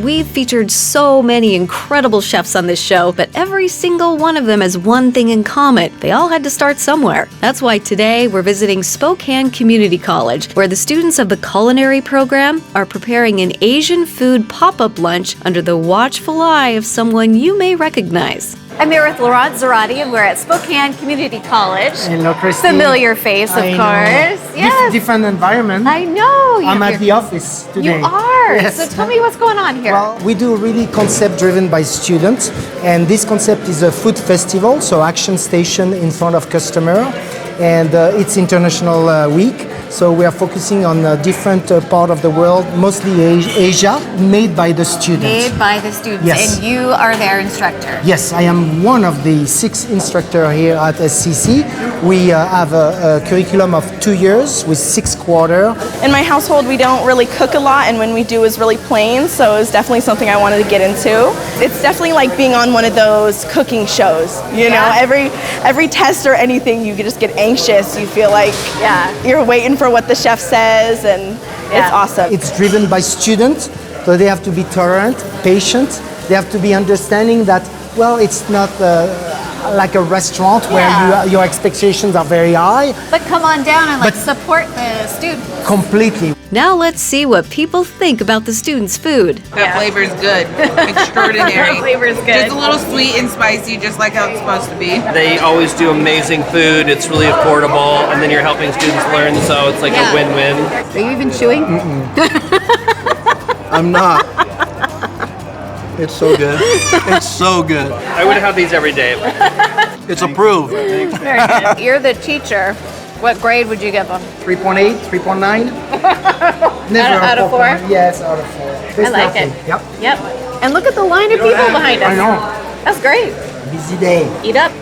We've featured so many incredible chefs on this show, but every single one of them has one thing in common. They all had to start somewhere. That's why today we're visiting Spokane Community College, where the students of the culinary program are preparing an Asian food pop-up lunch under the watchful eye of someone you may recognize. I'm here with Laurent Zarati, and we're at Spokane Community College. Hello, Christine. Familiar face, of course. Yes. Different environment. I know. I'm at the office today. You are. Yes. So tell me what's going on here. Well, we do really concept driven by students, and this concept is a food festival, so action station in front of customer, and it's International Week. So we are focusing on a different part of the world, mostly Asia, made by the students. Made by the students, Yes. and you are their instructor. Yes, I am one of the 6 instructors here at SCC. We have a curriculum of 2 years with 6 quarters. In my household, we don't really cook a lot, and when we do, is really plain. So it was definitely something I wanted to get into. It's definitely like being on one of those cooking shows. You know, every test or anything, you just get anxious. You feel like you're waiting for what the chef says, and it's awesome. It's driven by students, so they have to be tolerant, patient. They have to be understanding that, well, it's not like a restaurant where your expectations are very high. But come on down and support the students. Completely. Now let's see what people think about the students' food. That flavor is good. Extraordinary. That flavor is good. Just a little sweet and spicy, just like how it's supposed to be. They always do amazing food. It's really affordable, and then you're helping students learn, so it's like a win-win. Are you even chewing? I'm not. It's so good. It's so good. I would have these every day. It's approved. Very good. You're the teacher. What grade would you give them? 3.8, 3.9. Never Out of 4? Yes, out of 4. I like it. Yep. Yep. And look at the line of people behind us. I know. That's great. Busy day. Eat up.